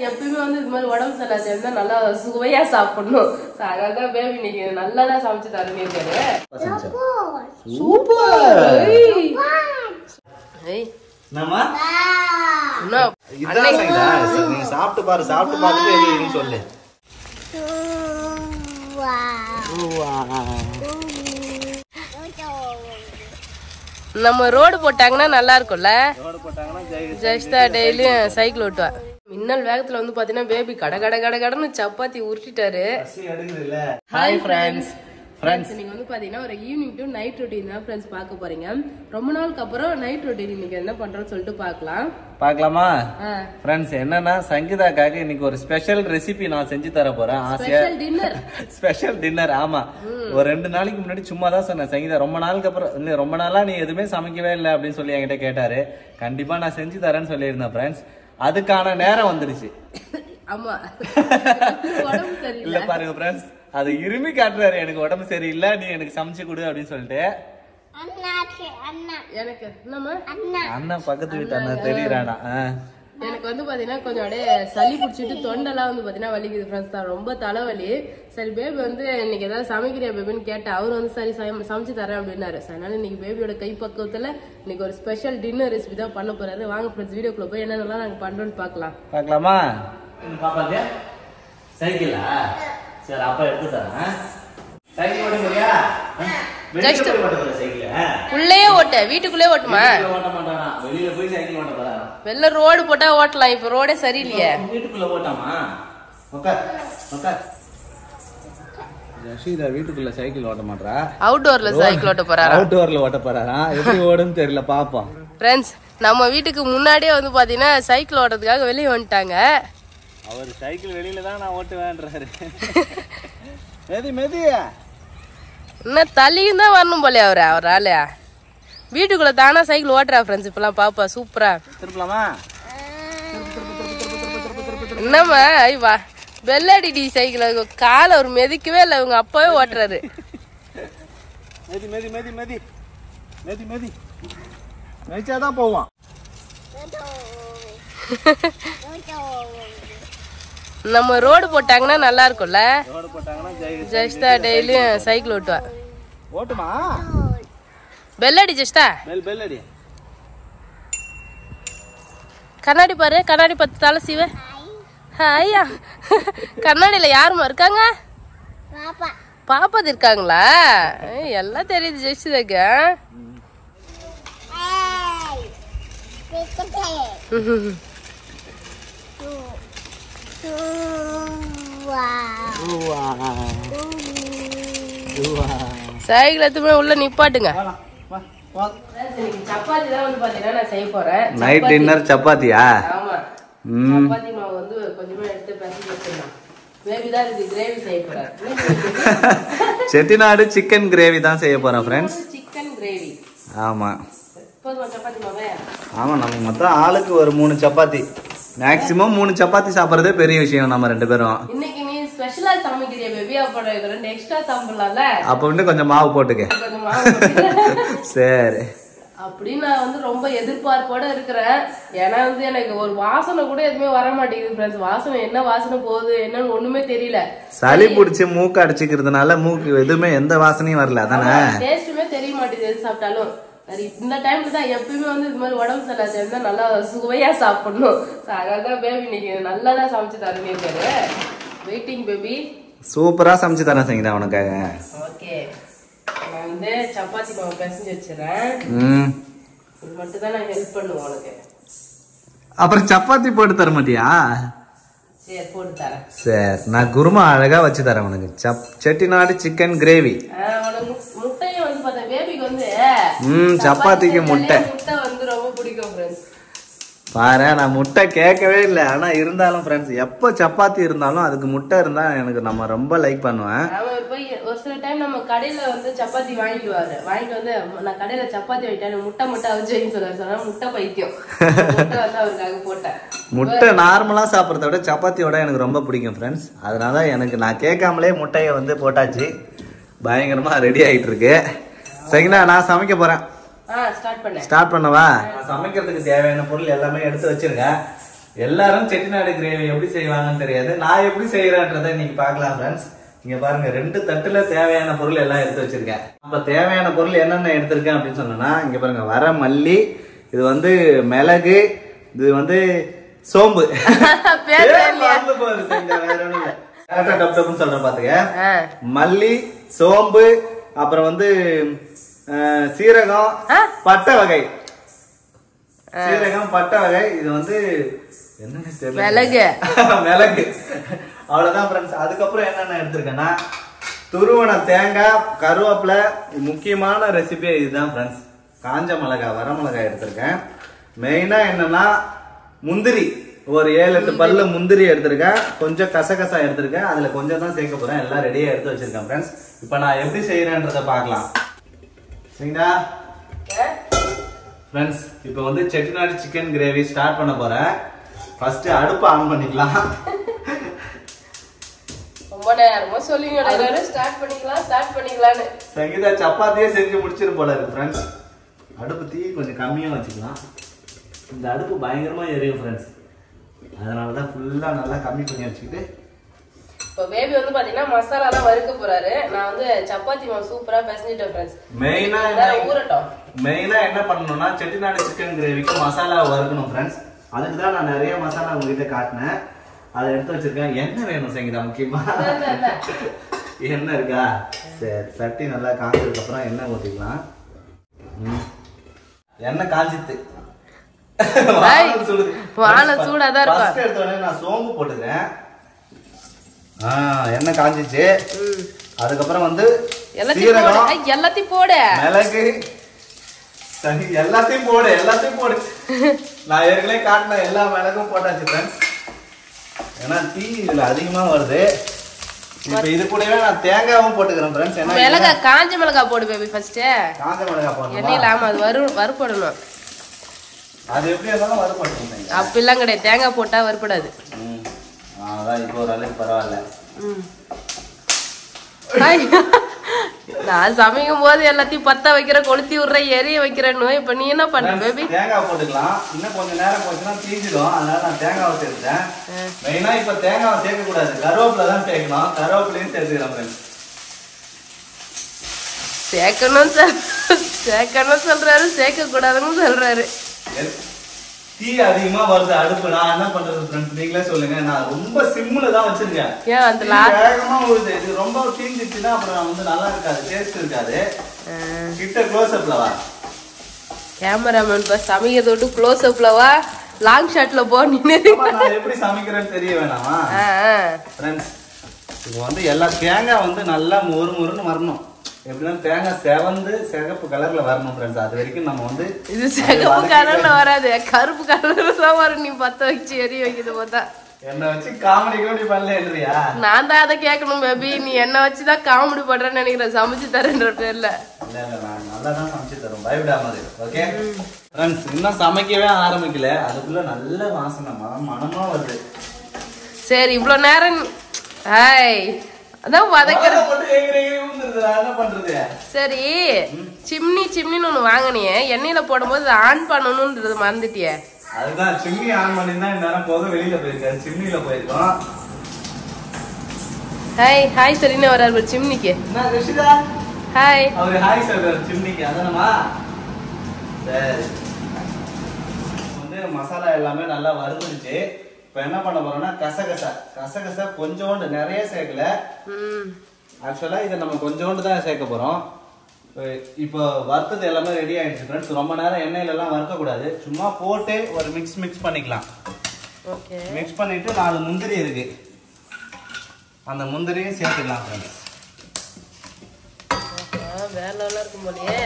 எப்பயுமே வந்து இது மாதிரி உடம்பு சரியில்லாத இருந்தா நல்லா சுவையா சாப்பிடணும். அதனாலதான் பேபி இன்னைக்கு நல்லாதான் சமைச்சு தரேன்னு இருக்காரு. சூப்பர். சாப்பிட்டு பாரு, சாப்பிட்டு பார்த்துட்டு சொல்லு. நம்ம ரோடு போட்டாங்கன்னா நல்லா இருக்கும்ல. ஜெஸ்டா டெய்லியும் சைக்கிள் ஓட்டுவா. மின்னல் வேகத்துல வந்து பாத்தீங்கன்னா பேபி கடன்னு சப்பாத்தி உருட்டிட்டாரு. Hi friends. நீங்க வந்து பாத்தீங்கன்னா ஒரு ஈவினிங் டு நைட் ரொட்டீன் தான் ஃப்ரெண்ட்ஸ் பார்க்க போறீங்க. ரொம்ப நாளுக்கு அப்புறம் நைட் ரொட்டீன் இன்னைக்கு என்ன பண்றோம்னு சொல்லிட்டு பார்க்கலாமா ஃப்ரெண்ட்ஸ்? என்னன்னா சங்கீதாக்காக இன்னைக்கு ஒரு ஸ்பெஷல் ரெசிபி நான் செஞ்சு தர போறேன். ஆசையா ஸ்பெஷல் டின்னர். ஆமா, ஒரு 2 நாளைக்கு முன்னாடி சும்மா தான் சொன்னேன், சங்கீதா ரொம்ப நாளுக்கு அப்புறம் ரொம்ப நாளா நீ எதுவுமே சமைக்கவே இல்லை அப்படின்னு சொல்லி என்கிட்ட கேட்டாரு. கண்டிப்பா நான் செஞ்சு தரேன்னு சொல்லியிருந்தேன் ஃப்ரெண்ட்ஸ். அதுக்கான நேரம் வந்துருச்சு. ஆமா, இல்ல பாருங்க ஃப்ரெண்ட்ஸ், அது இருமி காட்டுறாரு, எனக்கு உடம்பு சரியில்லை, நீ எனக்கு சமைச்சு கொடு அப்படின்னு சொல்லிட்டு. அண்ணா பக்கத்து வீட்டு அண்ணா தெரியுறானா? எனக்கு வந்து பாத்தீங்கன்னா கொஞ்சம் அப்படியே சளி பிடிச்சிட்டு தொண்டெல்லாம் வந்து பாத்தீங்கன்னா வலிக்குது ஃப்ரெண்ட்ஸ். தான் ரொம்ப தலைவலி. சரி பேபி வந்து இன்னைக்கு ஏதாவது சமைக்கிறியா பேபின்னு கேட்டா அவரு வந்து சரி சமைச்சு தரேன் அப்படின்னாரு. அதனால இன்னைக்கு பேபியோட கை பக்குவத்துல இன்னைக்கு ஒரு ஸ்பெஷல் டின்னர் ரெசிபி தான் பண்ண போறாரு. வாங்க ஃப்ரெண்ட்ஸ், வீடியோக்குள்ள போய் என்னென்னலாம் நாங்க பண்றோம்னு பார்க்கலாமா? பாப்பாங்க சைக்கிளா? சரி, அப்பா எடுத்து தரேன். சைக்கிள் ஓட்ட முடியா? உள்ளே ஓட்ட, வீட்டுக்குள்ளே ஓட்டுமா? வெளியில போய் சைக்கிள் ஓட்ட போறா. வெளில ரோடு போட்டா ஓட்டலாம், இப்ப ரோடே சரியில்லையே. வீட்டுக்குள்ள ஓட்டாமா? ஜஷீதா வீட்டுக்குள்ள சைக்கிள் ஓட்ட மாட்டா, அவுட்டோர்ல சைக்கிள் ஓட்ட போறாரா? அவுட்டோர்ல ஓட்ட போறாரா? எப்படி ஓடுன்னு தெரியல, பாப்போம். ஃப்ரெண்ட்ஸ், நம்ம வீட்டுக்கு முன்னாடியே வந்து பாத்தீங்கன்னா சைக்கிள் ஓட்டுறதுக்காக வெளியே வந்துட்டாங்க. அவர் சைக்கிள் வெளியில தான் நான் ஓட்டுவேன்றாரு. மெதி இன்னும் தள்ளியும் தான் வரணும் போல அவரால. வீட்டுக்குள்ள தானா சைக்கிள் ஓட்டுறா ஃப்ரெண்ட்ஸ். இப்பெல்லாம் பாப்பா சூப்பரா திருப்பலாமா? என்னம்மா ஐவா வெள்ளடி சைக்கிள் காலை ஒரு மெதிக்கவே இல்லை, இவங்க அப்பாவே ஓட்டுறாரு. மெதிச்சாதான் போவான். நம்ம ரோடு போட்டாங்கன்னா நல்லா இருக்கும்ல. ஜெஸ்டா டெய்லியும் சைக்கிள் ஓட்டுவா. ஓட்டுமா? பெல்லடி ஜெஸ்டா பெல்லடி. கண்ணாடி பாரு, கண்ணாடி பத்து தலை சீவ. ஐயா, கண்ணாடியில யாருமா இருக்காங்க? பாப்பா இருக்காங்களா? எல்லாம் தெரியுது ஜெஸ்டாக்கு. சைக்கிள் எடுத்து உள்ள நிப்பாட்டுங்க. சப்பாத்தி தான் வந்து பாத்தீங்கன்னா நான் செய்ய போறேன். நைட் டின்னர் சப்பாத்தியா? ஆமா, சப்பாத்தி மாவு வந்து கொஞ்சமா எடுத்து பிசைஞ்சு வச்சிடலாம். கிரேவி தான் இருக்கு, கிரேவி செய்ய போறேன். செட்டிநாடு சிக்கன் கிரேவி தான் செய்ய போறேன் ஃப்ரெண்ட்ஸ். Chicken gravy. ஆமா சப்பாத்தி மாவே. ஆமா, நம்ம மொத்தம் ஆளுக்கு ஒரு 3 சப்பாத்தி, மேக்ஸிமம் 3 சப்பாத்தி சாப்பிடுறதே பெரிய விஷயம் நம்ம 2 பேரும். இன்னைக்கு நீ ஸ்பெஷலா சமைக்கிறியா பேபி? அப்ப 2 எக்ஸ்ட்ரா சாப்பிடலாம்ல. அப்ப வந்து கொஞ்சம் மாவு போட்டுக்க. சரி, அப்படின்னு நான் வந்து ரொம்ப எதிர்பார்ப்போட இருக்கிறேன். ஏன்னா வந்து எனக்கு ஒரு வாசனை கூட எதுவுமே வர மாட்டேங்குது ஃப்ரெண்ட்ஸ். வாசனை என்ன வாசனை போகுது என்னன்னு ஒண்ணுமே தெரியல. சளி பிடிச்சி மூக்கு அடிச்சுக்கிறதுனால மூக்கு எதுவுமே எந்த வாசனையும் வரல. அதானே, டேஸ்ட்டுமே தெரிய மாட்டேங்குது எது சாப்பிட்டாலும். சரி, இந்த டைம்ல தான் எப்பயுமே வந்து இது மாதிரி உடம்பு சரியில்லாத இருந்தா நல்லா சுவையா சாப்பிடணும். அதனாலதான் பேபி இன்னைக்கு நல்லாதான் சமைச்சு தரேன்னு இருக்காரு. Waiting baby. சூப்பரா சமைச்சு தரேன் சங்கீதா உனக்காக. ஓகே, நான் வந்து சப்பாத்தி மாவு பிசைஞ்சு வச்சிடறேன். இது மட்டும் தான் நான் ஹெல்ப் பண்ணுவேன் உனக்கு. அப்புறம் சப்பாத்தி போட்டு தர மாட்டியா? சரி, போட்டு தரேன். சரி, நான் குருமா அழகா வச்சு தரேன் உனக்கு. Chettinad chicken gravy. முட்டையும் வந்து பார்த்தா பேபிக்கு வந்து சப்பாத்திக்கு முட்டை வந்து ரொம்ப பிடிக்கும் ஃப்ரெண்ட்ஸ். பாரு, நான் முட்டை கேட்கவே இல்லை. ஆனா இருந்தாலும் ஃப்ரெண்ட்ஸ், எப்போ சப்பாத்தி இருந்தாலும் அதுக்கு முட்டை இருந்தா எனக்கு நம்ம ரொம்ப லைக் பண்ணுவேன். ஒரு சில டைம் நம்ம கடையில வந்து சப்பாத்தி வாங்கிட்டு வந்து நான் கடையில சப்பாத்தி வாங்கிட்டேன், முட்டை அவிச்சு சொல்லுவாரு. முட்டை பைத்தியம். அவருக்காக போட்டேன். முட்டை நார்மலா சாப்பிட்றத விட சப்பாத்தியோட எனக்கு ரொம்ப பிடிக்கும் ஃப்ரெண்ட்ஸ். அதனால எனக்கு நான் கேட்காமலே முட்டையை வந்து போட்டாச்சு. பயங்கரமா ரெடி ஆயிட்டு இருக்கு. சரிங்களா, நான் சமைக்க போறேன். ஸ்டார்ட் பண்ணவா? சமைக்கிறதுக்கு தேவையான பொருள் எல்லாமே எடுத்து வச்சிருங்க. எல்லாரும் செட்டிநாடு கிரேவி எப்படி செய்வாங்கன்னு தெரியாது. நான் எப்படி செய்யறேன்றதை நீங்க பாக்கலாம் ஃப்ரெண்ட்ஸ். இங்க பாருங்க 2 தட்டுல தேவையான பொருள் எல்லாம் எடுத்து வச்சிருக்கேன். நம்ம தேவையான பொருள் என்னென்ன எடுத்திருக்கேன் அப்படின்னு சொன்னா இங்க பாருங்க வர மல்லி, இது வந்து மிளகு, இது வந்து சோம்பு. சொல்றேன் பாத்துக்க. மல்லி, சோம்பு, அப்புறம் வந்து சீரகம், பட்டை வகை. சீரகம், பட்டை வகை. இது வந்து என்னன்னு தெரியல, மிளகு. மிளகு அவ்வளவுதான் ஃப்ரெண்ட்ஸ். அதுக்கப்புறம் என்னென்ன எடுத்திருக்கேன்னா துருவன தேங்காய், கருவேப்பிலை. முக்கியமான ரெசிபி இதுதான் ஃப்ரெண்ட்ஸ். காஞ்ச மிளகாய், வர மிளகாய் எடுத்திருக்கேன். மெயினா என்னன்னா முந்திரி, ஒரு 7-8 பல்லு முந்திரி எடுத்திருக்கேன். கொஞ்சம் கசகசா எடுத்திருக்கேன். அதுல கொஞ்சம் தான் சேர்க்க போறேன். எல்லாம் ரெடியா எடுத்து வச்சிருக்கேன் ஃப்ரெண்ட்ஸ். இப்ப நான் எப்படி செய்யறேன்றத பாக்கலாம். சரிங்களா ஃப்ரெண்ட்ஸ்? இப்ப வந்து செட்டிநாடு சிக்கன் கிரேவி ஸ்டார்ட் பண்ண போறேன். ஃபர்ஸ்ட் அடுப்பு ஆன் பண்ணிக்கலாம். ரொம்ப நேரமா சொல்லிங்க எல்லாரும் ஸ்டார்ட் பண்ணிக்கலாம்னு. சங்கீதா சப்பாத்தியே செஞ்சு முடிச்சிரு போல இருக்கு ஃப்ரெண்ட்ஸ். அடுப்பு தீ கொஞ்சம் கம்மியா வச்சுக்கலாம். இந்த அடுப்பு பயங்கரமா எரியும் ஃப்ரெண்ட்ஸ். அதனாலதான் ஃபுல்லா நல்லா கம்மி பண்ணி வச்சுக்கிட்டு இப்போ பேபி வந்து பாத்தீங்கன்னா மசாலா எல்லாம் வறுக்க போறாரு. நான் வந்து சப்பாத்தி மாவு சூப்பரா பிசைஞ்சிட்டேன் ஃப்ரெண்ட்ஸ். மெயினா என்ன பண்ணணும்னா செட்டிநாடு சிக்கன் கிரேவிக்கு மசாலா வறுக்கணும் ஃப்ரெண்ட்ஸ். அதுக்கு தான் நான் நிறைய மசாலா உங்ககிட்ட காட்டினேன். அதை எடுத்து வச்சிருக்கேன். என்ன வேணும் சங்கீதா முக்கியமா? என்ன இருக்கா? சரி, சட்டி நல்லா காஞ்சதுக்கு அப்புறம் எண்ணெய் ஊற்றிக்கலாம். எண்ணெய் காஞ்சித்து சூடாதான் இருக்கும். எடுத்த உடனே நான் சோம்பு போட்டுக்கிறேன். எண்ணெய் காஞ்சிச்சு. அதுக்கப்புறம் வந்து சீரகம், எல்லாத்தையும் போடு, மிளகு, எல்லாத்தையும் போடு. நான் ஏற்கனவே காட்டின எல்லா மிளகும் போட்டாச்சு ஃப்ரெண்ட்ஸ். ஏன்னா தீ இதுல அதிகமா வருது. இப்ப இது கூடவே நான் தேங்காவும் போட்டுக்கிறேன் ஃப்ரெண்ட்ஸ். ஏன்னா மிளகாய், காஞ்ச மிளகாய் போடு பேபி ஃபர்ஸ்ட். காஞ்ச மிளகாய் போடணும். எண்ணெயில ஆமா அது வறுபடணும். அது எப்படி இருந்தாலும் வறுபடணும். அப்படிலாம் கிடையாது, தேங்காய் போட்டா வறுபடாது. அதான் இப்போ ஒரு அளவுக்கு பரவாயில்ல. நான் சமைக்கும் போது எல்லாத்தையும் பத்த வைக்கிற, கொளுத்தி விடுற, எரிய வைக்கிறேன்னு. இப்ப நீ என்ன பண்ண பேபி? தேங்காய் போட்டுக்கலாம். இன்னும் கொஞ்சம் நேரம் போச்சுன்னா தீஞ்சிடும். அதனால நான் தேங்காவை சேர்த்துட்டேன். மெயினா இப்ப தேங்காவை சேர்க்க கூடாது, கருவேப்பிலை தான் சேர்க்கணும். கருவேப்பிலையும் சேர்த்துக்கிறேன். சேர்க்கணும் சொல்றாரு, சேர்க்க கூடாதுன்னு சொல்றாரு. தீ அதிகமா வருது அடுப்பு. நான் என்ன பண்றது ஃப்ரெண்ட்ஸ், நீங்களே சொல்லுங்க. நான் ரொம்ப சிம்ல தான் வச்சிருக்கேன். வேகமா ஊதுது. இது ரொம்ப தீஞ்சிச்சுன்னா அப்புறம் வந்து நல்லா இருக்காது, டேஸ்ட் இருக்காது. கிட்ட க்ளோஸ் அப்ல வா கேமராமேன். பஸ் சமைக்கிறத விட்டு க்ளோஸ் அப்ல வா, லாங் ஷாட்ல போ. நான் எப்படி சமைக்கிறேன்னு தெரிய வேணாமா ஃப்ரெண்ட்ஸ்? இப்போ வந்து எல்லா தேங்காய் வந்து நல்லா மொறுன்னு வரணும். எப்படின்னா தேங்காய் செவந்து சிகப்பு கலர்ல வரணும் ஃப்ரெண்ட்ஸ். அது வரைக்கும் நம்ம வந்து இது சிகப்பு கலர்ல வராது, கருப்பு கலர்ல தான் வரும். நீ பத்த வச்சு எரிய வைக்கிறது பார்த்தா என்ன வச்சு காமெடி பண்ணலையா? நான் தான் அதை கேட்கணும் பேபி. நீ என்ன வச்சுதான் காமெடி பண்றேன்னு நினைக்கிறேன், சமைச்சு தரேன்ற பேர்ல. இல்ல நான் நல்லா தான் சமைச்சு தரோம், பயப்படாம. ஓகே ஃப்ரெண்ட்ஸ், இன்னும் சமைக்கவே ஆரம்பிக்கல, அதுக்குள்ள நல்ல வாசனை மனமா வருது. சரி, இவ்வளவு நேரம் அதான் வதக்கிறது. சரி, சிம்னின்னு ஒண்ணு வாங்கினியே, எண்ணெயில போடும்போது ஆன் பண்ணணும்ன்றது மறந்துட்டியே. அதுதான் சிம்னி ஆன் பண்ணிருந்தா இந்த நேரம் போக வெளியில போயிருக்காரு, சிம்னில போயிருக்கோம். ஹாய் சரின்னு வராரு சிம்னிக்கு. ஹாய், அவரு ஹாய் சொல்றாரு சிம்னிக்கு. அதானமா? சரி, வந்து மசாலா எல்லாமே நல்லா வறுந்துருச்சு. இப்ப என்ன பண்ண போறோம்னா கசகசா கொஞ்சோண்டு, நிறைய சேர்க்கல. ஆக்சுவலா இதை நம்ம கொஞ்சோண்டு தான் சேர்க்க போறோம். இப்போ வறுத்தது எல்லாமே ரெடி ஆயிடுச்சு ஃப்ரெண்ட்ஸ். ரொம்ப நேரம் எண்ணெயில எல்லாம் வறுக்க கூடாது, சும்மா போட்டு ஒரு மிக்ஸ் பண்ணிக்கலாம். மிக்ஸ் பண்ணிட்டு 4 முந்திரி இருக்கு, அந்த முந்திரியும் சேர்த்துக்கலாம் ஃப்ரெண்ட்ஸ். வேலை இருக்கும் போலயே.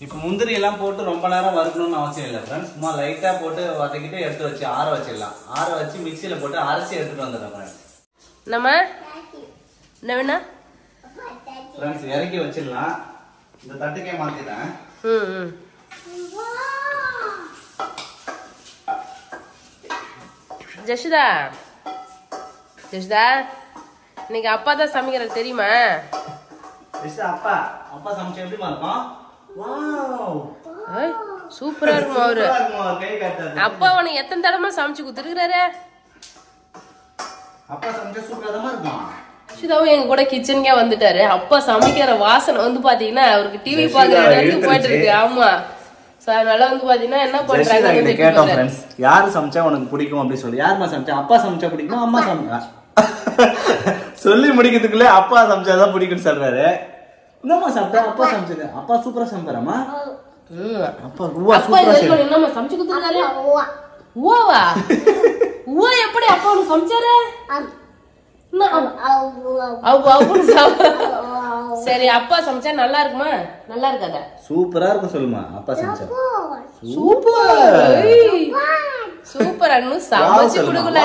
இப்போ முந்திரி எல்லாம் போட்டு ரொம்ப நேரம் வறுக்கணும்னு அவசியம் இல்லை ஃப்ரெண்ட்ஸ். சும்மா லைட்டா போட்டு வதக்கிட்டு எடுத்து வச்சு ஆற வச்சிடலாம். ஆற வச்சு மிக்சியில போட்டு அரைச்சி எடுத்துட்டு வந்துடுறேன் ஃப்ரெண்ட்ஸ். நம்ம என்ன வேணா ஃப்ரெண்ட்ஸ் இறக்கி வச்சிடலாம். இந்த தட்டுக்கே மாத்திட்டேன். ஜெஷிதா இன்னைக்கு அப்பா தான் சமைக்கிறது தெரியுமா? அப்பா சமைச்சா எப்படி இருக்கும்? வாவ், சூப்பரா இருக்கும் அவரு. சூப்பரா இருக்கும் அவர் கை காட்டுறது. அப்பா உனக்கு எத்தனை தடவை சமைச்சு கொடுத்துருக்காரு? அப்பா சமைச்சா சூப்பரா தான் இருக்கும். அக்ஷிதாவும் எங்க கூட கிச்சனுக்கே வந்துட்டாரு. அப்பா சமைக்கிற வாசனை வந்து பாத்தீங்கன்னா அவருக்கு டிவி பாக்குற இடத்துக்கு போயிட்டு இருக்கு. ஆமா, அதனால வந்து பாத்தீங்கன்னா என்ன பண்றாங்க கேட்டோம் ஃப்ரெண்ட்ஸ், யாரு சமைச்சா உனக்கு பிடிக்கும் அப்படி சொல்லி. யாருமா சமைச்சா? அப்பா சமைச்சா பிடிக்கும், அம்மா சமைச்சா சொல்லி முடிக்கிறதுக்குள்ளே அப்பா சமைச்சாதான் பிடிக்கும்னு சொல்றாரு. என்னம்மா சாப்பிட்டா? அப்பா சமைச்சது. அப்பா சூப்பரா சமைப்பாராமா? அப்பா ரூவா சூப்பரா செய்வாரு. என்னம்மா சமைச்சு கொடுத்துருக்காரு? ஊவா ஊவா எப்படி அப்பா உனக்கு சமைச்சாரு? சரி, அப்பா சமைச்சா நல்லா இருக்குமா? நல்லா இருக்காதா? சூப்பரா இருக்கும் சொல்லுமா. அப்பா சமைச்சா சூப்பர் சூப்பர் அண்ணு சமைச்சு கொடுக்கல.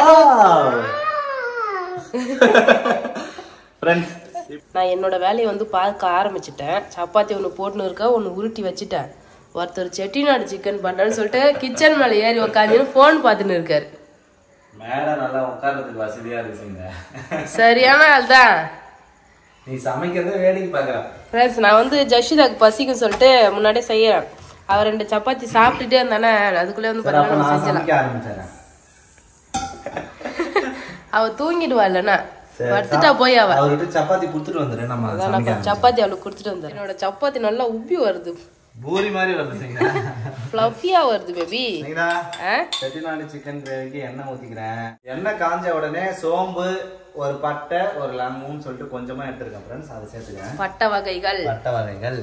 நான் என்னோட வேலையை வந்து பார்க்க ஆரம்பிச்சுட்டேன். சப்பாத்தி ஒன்று போட்டுன்னு இருக்கா, ஒன்று உருட்டி வச்சுட்டேன். ஒருத்தர் செட்டிநாடு சிக்கன் பண்றேன்னு சொல்லிட்டு கிச்சன் மேல ஏறி உக்காந்துன்னு போன் பார்த்துன்னு இருக்காரு. மேல நல்லா உட்கார்றதுக்கு வசதியா இருக்குங்க. சரியான ஆள் தான். நீ சமைக்கிறத வேடிக்கை பாக்குற. ஃப்ரெண்ட்ஸ், நான் வந்து ஜஷிதாக்கு பசிக்கும் சொல்லிட்டு முன்னாடியே செய்யறேன். அவர் 2 சப்பாத்தி சாப்பிட்டுட்டே இருந்தானே, அதுக்குள்ளே வந்து நான் சமைக்க ஆரம்பிச்சேன். அவ தூங்கிடுவா இல்லைன்னா வறுத்துட்டா போய் அவர்கிட்ட சப்பாத்தி கொடுத்துட்டு வந்துடுறேன். நம்ம சப்பாத்தி அவளுக்கு கொடுத்துட்டு வந்தேன். என்னோட சப்பாத்தி நல்லா உப்பி வருது, பூரி மாதிரி வருது, ஃப்ளஃபியா வருது பேபி. செட்டிநாடு சிக்கன் கிரேவிக்கு எண்ணெய் ஊத்திக்கிறேன். எண்ணெய் காஞ்ச உடனே சோம்பு, ஒரு பட்டை, ஒரு லவங்கம்னு சொல்லிட்டு கொஞ்சமா எடுத்துருக்கேன் ஃப்ரெண்ட்ஸ். அதை சேர்த்துக்கிறேன். பட்டை வகைகள்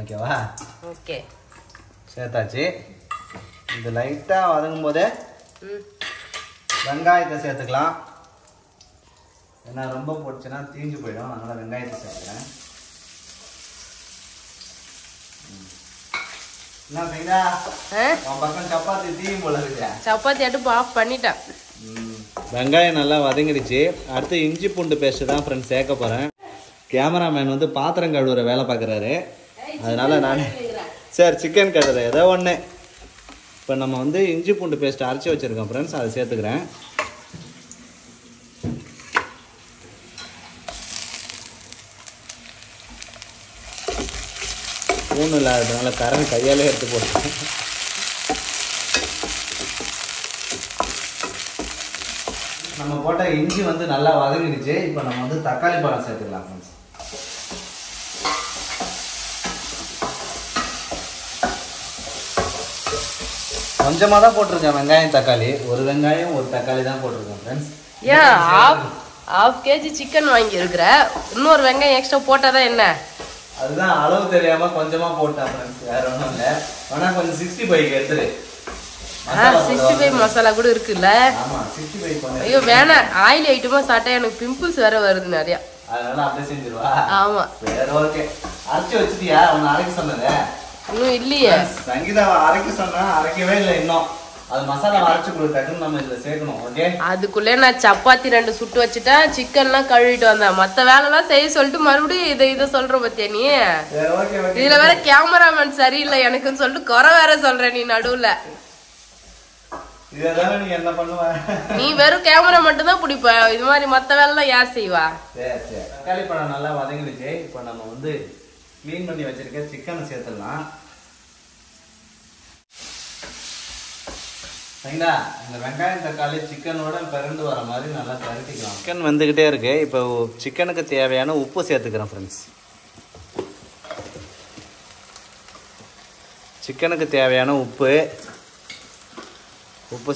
ஓகேவா? ஓகே, சேர்த்தாச்சு. இது லைட்டா வதங்கும் போதே வெங்காயத்தை சேர்த்துக்கலாம். ஏன்னா ரொம்ப போட்டுச்சுன்னா தீஞ்சு போயிடும், அதனால வெங்காயத்தை சேர்த்துக்கிறேன். சப்பாத்தி அடுப்பு ஆஃப் பண்ணிட்டேன். வெங்காயம் நல்லா வதங்கிடுச்சு. அடுத்து இஞ்சி பூண்டு பேஸ்ட் தான் ஃப்ரெண்ட்ஸ் சேர்க்க போறேன். கேமராமேன் வந்து பாத்திரம் கழுவுற வேலை பார்க்குறாரு, அதனால நான் சரி சிக்கன் கழுவுற ஏதோ ஒன்று. இப்போ நம்ம வந்து இஞ்சி பூண்டு பேஸ்ட் அரைச்சி வச்சிருக்கோம் ஃப்ரெண்ட்ஸ், அதை சேர்த்துக்கிறேன். ஸ்பூன் இல்லாததுனால கரண்ட் கையாலே எடுத்து போட்டேன். நம்ம போட்ட இஞ்சி வந்து நல்லா வதங்கிடுச்சு. இப்போ நம்ம வந்து தக்காளி பழம் சேர்த்துக்கலாம் ஃப்ரெண்ட்ஸ். கொஞ்சமாக தான் போட்டிருக்கேன் வெங்காயம் தக்காளி. ஒரு வெங்காயம் ஒரு தக்காளி தான் போட்டிருக்கேன் ஃப்ரெண்ட்ஸ். ஏன் half kg சிக்கன் வாங்கி இருக்கிற, இன்னொரு வெங்காயம் எக்ஸ்ட்ரா போட்டாதான் என்ன? அதுதான் அளவு தெரியாம கொஞ்சமா போட்டேன் ஃப்ரெண்ட்ஸ், வேற ஒன்றும் இல்லை. ஆனால் கொஞ்சம் 65 எடுத்துரு. 65 மசாலா கூட இருக்குல்ல? ஆமா 65 பண்ணு. ஐயோ வேணாம், ஆயில் ஐட்டமா சாப்பிட்டா எனக்கு பிம்பிள்ஸ் வேற வருது நிறைய, அதனால அப்படியே செஞ்சிருவா. ஆமா வேற ஓகே. அரைச்சு வச்சிட்டியா? உன்னை அரைக்க சொன்னது இன்னும் இல்லையே. சங்கீதாவை அரைக்க சொன்னா அரைக்கவே இல்லை இன்னும். அது மசாலா அரைச்சு கொடுத்தாக்குன்னு நம்ம இதுல சேர்க்கணும். ஓகே, அதுக்குள்ளே நான் சப்பாத்தி 2 சுட்டு வச்சுட்டேன், சிக்கன்லாம் கழுவிட்டு வந்தேன். மத்த வேலைலாம் செய்ய சொல்லிட்டு மறுபடியும் இதை சொல்ற பத்தியா நீ? இதுல வேற கேமராமேன் சரியில்லை எனக்குன்னு சொல்லிட்டு குறை வேற சொல்ற நீ நடுவுல. நீ என்ன பண்ணுவ? நீ வெறும் கேமரா மட்டும் தான் பிடிப்ப, இது மாதிரி மத்த வேலைலாம் யார் செய்வா? தக்காளி பழம் நல்லா வதங்கிடுச்சு. இப்போ நம்ம வந்து கிளீன் பண்ணி வச்சிருக்க சிக்கனை சேர்த்துடலாம். சரிங்களா? இந்த வெங்காயம் தக்காளி சிக்கனோட பிறந்து வர மாதிரி நல்லா பரட்டிக்கலாம். சிக்கன் வந்துக்கிட்டே இருக்கு. இப்போ சிக்கனுக்கு தேவையான உப்பு சேர்த்துக்கிறேன் ஃப்ரெண்ட்ஸ். சிக்கனுக்கு தேவையான உப்பு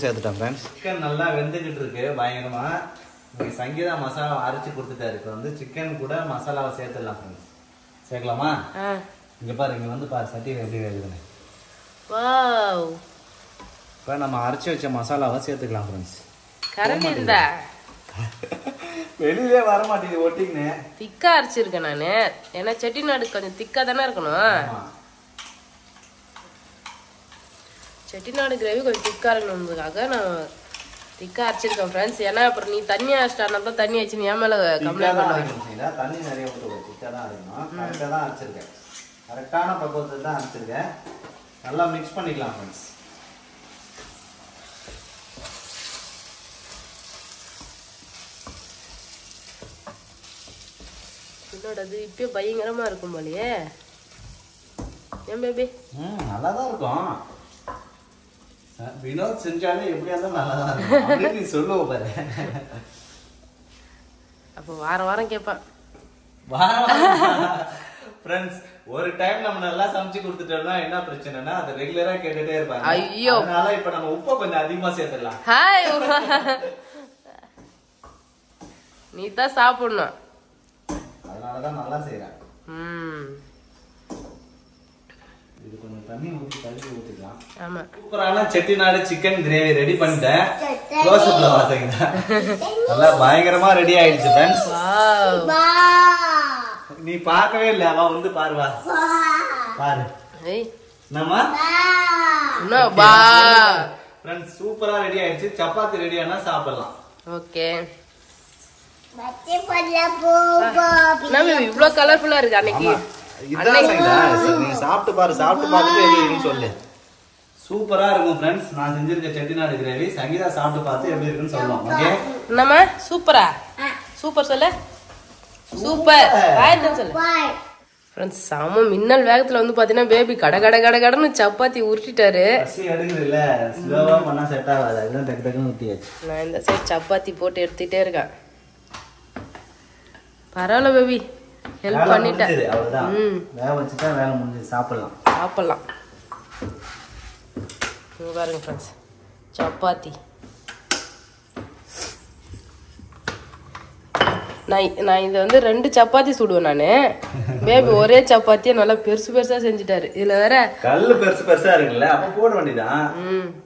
சேர்த்துட்டேன் ஃப்ரெண்ட்ஸ். சிக்கன் நல்லா வெந்துக்கிட்டு இருக்கு பயங்கரமா. நீங்கள் சங்கீதா மசாலா அரைச்சி கொடுத்துட்டாரு. இப்போ வந்து சிக்கன் கூட மசாலாவை சேர்த்துடலாம் ஃப்ரெண்ட்ஸ். சேர்க்கலாமா? இங்கே பாரு, இங்கே வந்து பாரு சட்டியில் எப்படி வேகுதுன்னு. இப்போ நம்ம அரைச்சி வச்ச மசாலாவை சேர்த்துக்கலாம் ஃப்ரெண்ட்ஸ். கரண்ட் இருந்தா வெளியிலே வர மாட்டேங்குது, ஒட்டிங்கன்னு திக்கா அரைச்சிருக்கேன் நான். ஏன்னா செட்டிநாடு கொஞ்சம் திக்கா தானே இருக்கணும். செட்டிநாடு கிரேவி கொஞ்சம் திக்கா இருக்கணும்ன்றதுக்காக நான் திக்கா அரைச்சிருக்கேன் ஃப்ரெண்ட்ஸ். ஏன்னா அப்புறம் நீ தண்ணி அரைச்சிட்டா தான் தண்ணி ஆச்சு என் மேல கம்ப்ளைண்ட் பண்ணுவேன். தண்ணி நிறைய ஊற்றுவோம், திக்கா தான் இருக்கணும். கரெக்டாக தான் அரைச்சிருக்கேன், கரெக்டான பக்குவத்தில் தான் அரைச்சிருக்கேன். நல்லா மிக்ஸ் பண்ணிக்கலாம் ஃப்ரெண்ட்ஸ். என்னோடது இப்பயே பயங்கரமா இருக்கும் போலயே. ஏன் பேபி நல்லா தான் இருக்கும். வினோத் செஞ்சாலே எப்படியா இருந்தாலும் நல்லா தான் இருக்கும் அப்படின்னு நீ சொல்லுவ பாரு. அப்போ வாரம் கேட்பான். ஃப்ரெண்ட்ஸ் ஒரு டைம் நம்ம நல்லா சமைச்சு கொடுத்துட்டோம்னா என்ன பிரச்சனைனா அது ரெகுலரா கேட்டுட்டே இருப்பாங்க. ஐயோ அதனால இப்ப நம்ம உப்பு கொஞ்சம் அதிகமா சேர்த்துடலாம். ஹாய் நீ தான் சாப்பிடணும். அதனாலதான் நல்லா செய்யறேன். இது கொஞ்சம் தண்ணி ஊத்தி கழுவி ஊத்திக்கலாம். ஆமா சூப்பரான செட்டிநாடு சிக்கன் கிரேவி ரெடி பண்ணிட்டேன். க்ளோஸ் அப்ல பாத்தீங்க நல்லா பயங்கரமா ரெடி ஆயிடுச்சு ஃப்ரெண்ட்ஸ். நீ பார்க்கவே இல்ல அவ வந்து பாருவா பாரு. ஏய் என்னம்மா நோ பா ஃப்ரெண்ட்ஸ் சூப்பரா ரெடி ஆயிடுச்சு. சப்பாத்தி ரெடி ஆனா சாப்பிடலாம். ஓகே பச்சை பல்ல போபா நம்ம இவ்ளோ கலர்ஃபுல்லா இருக்கு. அன்னைக்கு இதான் சைடா நீ சாப்பிட்டு பாரு. சாப்பிட்டு பார்த்துட்டு எப்படி இருக்குன்னு சொல்லு. சூப்பரா இருக்கும் ஃப்ரெண்ட்ஸ். நான் செஞ்சிருக்க செட்டிநாடு கிரேவி சங்கீதா சாப்பிட்டு பார்த்து எப்படி இருக்குன்னு சொல்லுவோம். ஓகே நம்ம சூப்பரா சூப்பர் சொல்ல சூப்பர் பாய் தான் சொல்லு ஃப்ரெண்ட்ஸ். செம மின்னல் வேகத்துல வந்து பாத்தீங்கன்னா பேபி கடன்னு சப்பாத்தி உருட்டிட்டாரு. எடுக்குதுல்ல ஸ்லோவா பண்ணா செட் ஆகாது. அதுதான் டக்கு டக்குன்னு ஊத்தியாச்சு. நான் இந்த சைடு சப்பாத்தி போட்டு எடுத்துட்டே இருக்கேன். பரவாயில்ல பேபி ஹெல்ப் பண்ணிட்டேன். அவ்வளவுதான் வேக வச்சுட்டா வேலை முடிஞ்சு சாப்பிடலாம். பாருங்க ஃப்ரெண்ட்ஸ் சப்பாத்தி. நான் இதை வந்து 2 சப்பாத்தி சுடுவேன் நானு. பேபி ஒரே சப்பாத்தியை நல்லா பெருசா செஞ்சுட்டாரு. இதுல வேற கல்லு பெருசா இருக்குல்ல அப்ப போட வேண்டியதான்.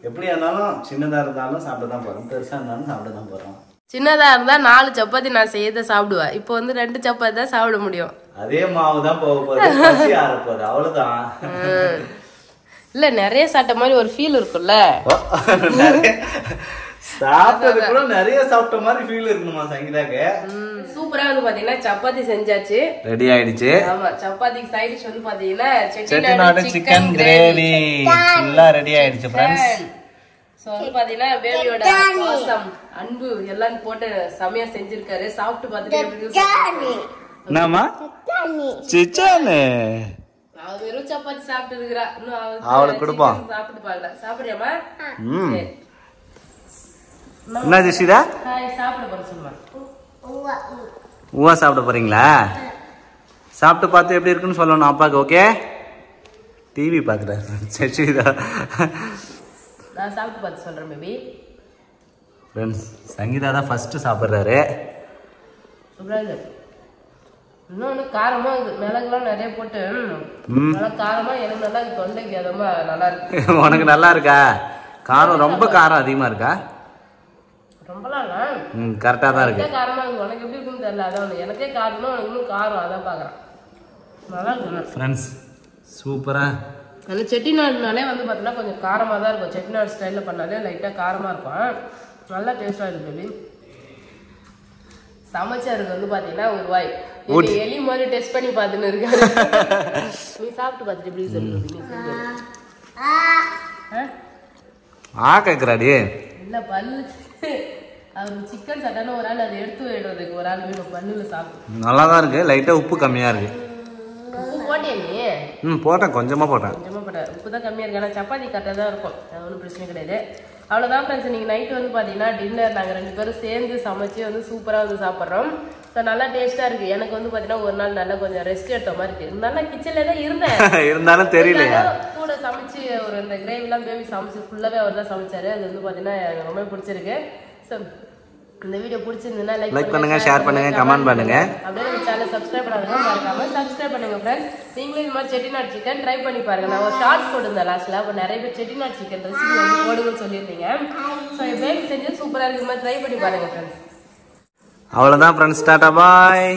எப்படியா இருந்தாலும் சின்னதா இருந்தாலும் சாப்பிடதான் போறோம். பெருசா இருந்தாலும் சாப்பிடதான் போறோம். சின்னதா இருந்தா 4 சப்பாத்தி நான் செய்யறத சாப்பிடுவேன். இப்போ வந்து 2 சப்பாத்தி தான் சாப்பிட முடியும். அதே மாவு தான் போக போகுது. அவ்வளவுதான். இல்ல நிறைய சாப்பிட்ட மாதிரி ஒரு ஃபீல் இருக்கும்ல. சாப்பிட்டது கூட நிறைய சாப்பிட்ட மாதிரி ஃபீல் இருக்குமா சங்கீதாக்கு. சூப்பரா வந்து பாத்தீங்கன்னா சப்பாத்தி செஞ்சாச்சு ரெடி ஆயிடுச்சு. ஆமா சப்பாத்திக்கு சைடு டிஷ் வந்து பாத்தீங்கன்னா செட்டிநாடு சிக்கன் கிரேவி ஃபுல்லா ரெடி ஆயிடுச்சு ஃப்ரெண்ட்ஸ். சோ வந்து பாத்தீங்கன்னா பேபியோட பாசம் அன்பு எல்லாம் போட்டு சமையா செஞ்சிருக்காரு. சாப்பிட்டு பார்த்துட்டு எப்படி இருக்கு என்னமா சிச்சானே அவ வெறும் சப்பாத்தி சாப்பிட்டு இருக்கறா. இன்னும் அவளுக்கு கொடுப்போம். சாப்பிட்டு பாக்கல. சாப்பிடுறியாமா? என்ன ஜெசிதா ஹாய் சாப்பிட போற சொல்லுமா. ஊவா சாப்பிட போறீங்களா? சாப்பிட்டு பார்த்து எப்படி இருக்குன்னு சொல்லணும் அப்பாக்கு. ஓகே டிவி பாக்குறாரு ஜெசிதா. நான் சாப்பிட்டு பார்த்து சொல்றேன் பேபி. ஃப்ரெண்ட்ஸ் சங்கீதா தான் ஃபர்ஸ்ட் சாப்பிடுறாரு. சூப்பரா இருக்கு. இன்னொன்னு காரமா இருக்கு. மிளகுலாம் நிறைய போட்டு நல்லா காரமா எனக்கு நல்லா தொண்டைக்கு அதமா நல்லா இருக்கு. உனக்கு நல்லா இருக்கா? காரம் ரொம்ப காரம் அதிகமா இருக்கா? ரொம்பலாம் இல்ல கரெக்டா தான் இருக்கு. காரமா இருக்கு. உனக்கு எப்படி இருக்குன்னு தெரியல. அதான் எனக்கே காரம்னா உனக்கு இன்னும் காரம். அதான் பாக்குறேன். நல்லா இருக்கு ஃப்ரெண்ட்ஸ் சூப்பரா. அந்த செட்டிநாடுனாலே வந்து பார்த்தீங்கன்னா கொஞ்சம் காரமாக தான் இருக்கும். செட்டிநாடு ஸ்டைலில் பண்ணாலே லைட்டாக காரமாக இருக்கும். நல்லா டேஸ்டாக இருக்கு பேபி. சமைச்சருக்கு வந்து பார்த்தீங்கன்னா ஒரு வாய் எலி மாதிரி டெஸ்ட் பண்ணி பார்த்துன்னு இருக்காரு. நீ சாப்பிட்டு பார்த்துட்டு எப்படி சொல்லு. கேட்குறாடி இல்லை பல்லு அவர் சிக்கன் சாப்பிட்டாலும் ஒரு ஆள் அதை எடுத்து விடுறதுக்கு ஒரு ஆள் வேணும். பல்லுல சாப்பிட்டு நல்லா தான் இருக்கு. லைட்டாக உப்பு கம்மியாக இருக்கு. போட்டியா நீ? போட்டேன் கொஞ்சமா போட்டேன். உப்பு தான் கம்மியா இருக்கு. ஆனால் சப்பாத்தி கரெக்டாக தான் இருக்கும். அது ஒன்றும் பிரச்சனை கிடையாது. அவ்வளோதான் ஃப்ரெண்ட்ஸ். இன்னைக்கு நைட்டு வந்து பார்த்தீங்கன்னா டின்னர் நாங்கள் 2 பேரும் சேர்ந்து சமைச்சு வந்து சூப்பராக வந்து சாப்பிட்றோம். ஸோ நல்லா டேஸ்ட்டாக இருக்கு. எனக்கு வந்து பார்த்தீங்கன்னா ஒரு நாள் நல்லா கொஞ்சம் ரெஸ்ட் எடுத்த மாதிரி இருக்கு. இருந்தாலும் கிச்சன்ல தான் இருந்தேன். இருந்தாலும் தெரியல கூட சமைச்சு ஒரு இந்த கிரேவிலாம் பேபி சமைச்சு ஃபுல்லாகவே அவர் தான் சமைச்சாரு. அது வந்து பார்த்தீங்கன்னா எனக்கு ரொம்ப பிடிச்சிருக்கு. ஸோ இந்த வீடியோ பிடிச்சிருந்தா லைக் பண்ணுங்க, ஷேர் பண்ணுங்க, கமெண்ட் பண்ணுங்க. அப்படியே நம்ம சேனலை சப்ஸ்கிரைப் பண்ணாதவங்க மறக்காம சப்ஸ்கிரைப் பண்ணுங்க ஃப்ரெண்ட்ஸ். நீங்களும் இந்த மாதிரி செட்டிநாடு சிக்கன் ட்ரை பண்ணி பாருங்க. நான் ஒரு ஷார்ட்ஸ் போட்டிருந்தேன் லாஸ்ட்ல. அப்போ நிறைய பேர் செட்டிநாடு சிக்கன் ரெசிபி வந்து போடுங்கன்னு சொல்லியிருந்தீங்க. ஸோ என் பேபி செஞ்சது சூப்பராக இருக்கு. மாதிரி ட்ரை பண்ணி பாருங்க ஃப்ரெண்ட்ஸ். அவ்வளோதான் ஃப்ரெண்ட்ஸ். டாடா பாய்.